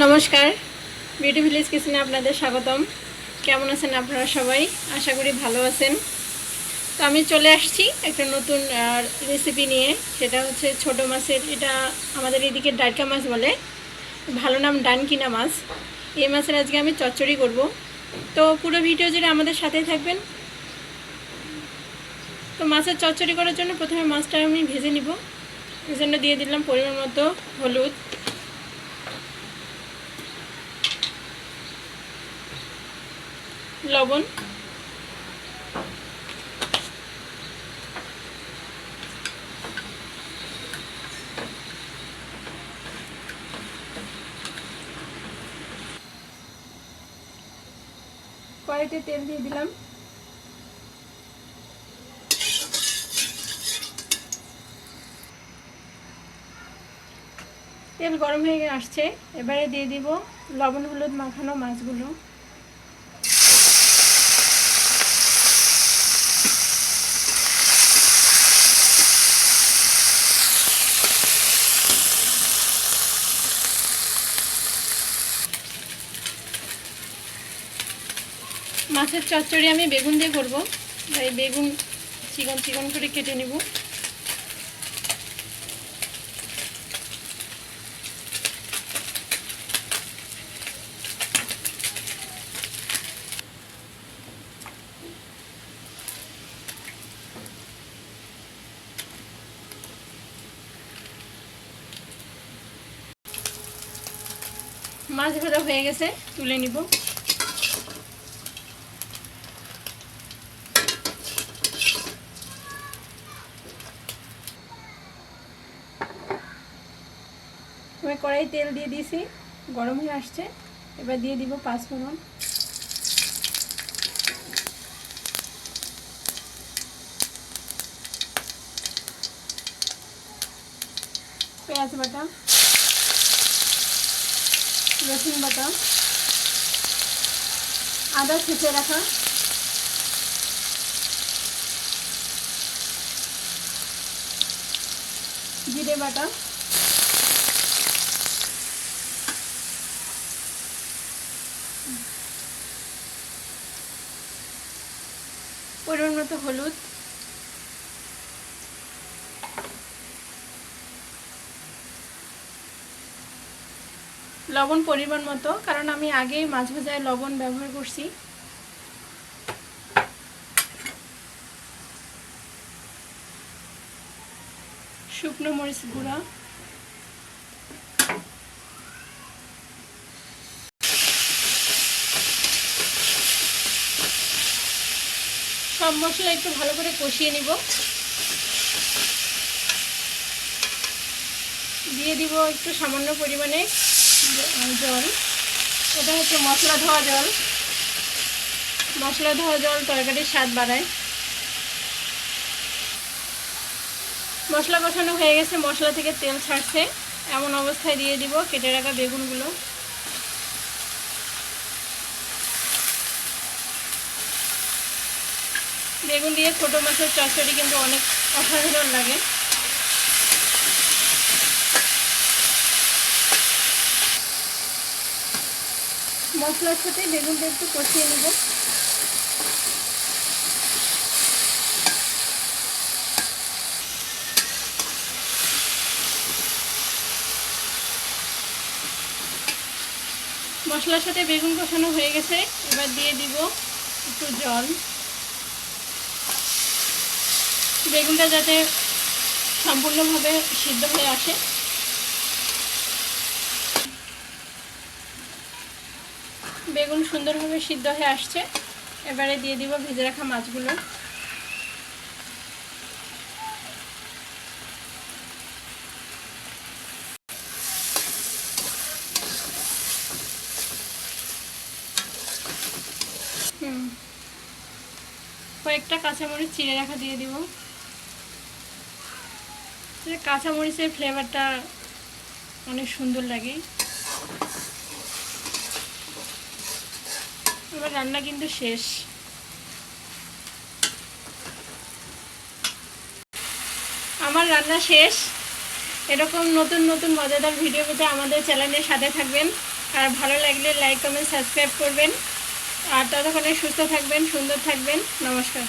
নমস্কার, beauty village কিচেনে আপনাদের স্বাগতম। কেমন আছেন আপনারা সবাই? আশা করি ভালো আছেন। তো আমি চলে আসছি একটা নতুন রেসিপি নিয়ে। সেটা হচ্ছে ছোট মাছের, এটা আমাদের এদিকে ডারকা মাছ বলে, ভালো নাম ডানকিনা মাছ। এই মাছের আজকে আমি চচ্চড়ি করব। তো পুরো ভিডিও জুড়ে আমাদের সাথেই থাকবেন। তো মাছের চচ্চড়ি করার জন্য প্রথমে মাছটা আমি ভেজে নিব। এই জন্য দিয়ে দিলাম পরিমাণ মতো হলুদ, লবণ, কড়াইতে তেল দিয়ে দিলাম। তেল গরম হয়ে আসছে, এবারে দিয়ে দিব লবণ হলুদ মাখানো মাছগুলো। মাছের চচ্চড়ি আমি বেগুন দিয়ে করব, তাই বেগুন চিকন চিকন করে কেটে নেব। মাছ ভাজা হয়ে গেছে, তুলে নিব। আমি কড়াই তেল দিয়ে দিয়েছি, গরম হয়ে আসছে। এবার দিয়ে দিব পাঁচফোড়ন, পেঁয়াজ বাটা, রসুন বাটা, আদা ছেঁচে রাখা, জিরে বাটা, পরিমাণ মতো হলুদ, লবণ পরিমাণ মতো, কারণ আমি আগেই মাছ ভাজায় লবণ ব্যবহার করছি। শুকনো মরিচ গুঁড়া, সব মশলা একটু ভালো করে কষিয়ে নিব। দিয়ে দিব একটু সামান্য পরিমাণে জল, এটা হচ্ছে মশলা ধোয়া জল। মশলা ধোয়া জল তরকারির স্বাদ বাড়ায়। মশলা কষানো হয়ে গেছে, মশলা থেকে তেল ছাড়ছে, এমন অবস্থায় দিয়ে দিব কেটে রাখা বেগুনগুলো। বেগুন দিয়ে ছোটো মাছের চচ্চড়ি কিন্তু অনেক অসাধারণ লাগে। মশলার সাথে বেগুনটা একটু কষিয়ে নেব। মশলার সাথে বেগুন কষানো হয়ে গেছে, এবার দিয়ে দিব একটু জল। বেগুনটা যাতে সম্পূর্ণভাবে সিদ্ধ হয়ে আসে। বেগুন সুন্দরভাবে সিদ্ধ হয়ে আসছে, এবারে দিয়ে দিব ভেজে রাখা মাছগুলো। কয়েকটা কাঁচামরিচ চিড়ে রাখা দিয়ে দিব। কাঁচামরিচের ফ্লেভারটা অনেক সুন্দর লাগে। এবার রান্না কিন্তু শেষ। আমার রান্না শেষ। এরকম নতুন নতুন মজাদার ভিডিও পেতে আমাদের চ্যানেলের সাথে থাকবেন। আর ভালো লাগলে লাইক কমেন্ট সাবস্ক্রাইব করবেন। আর ততক্ষণে সুস্থ থাকবেন, সুন্দর থাকবেন। নমস্কার।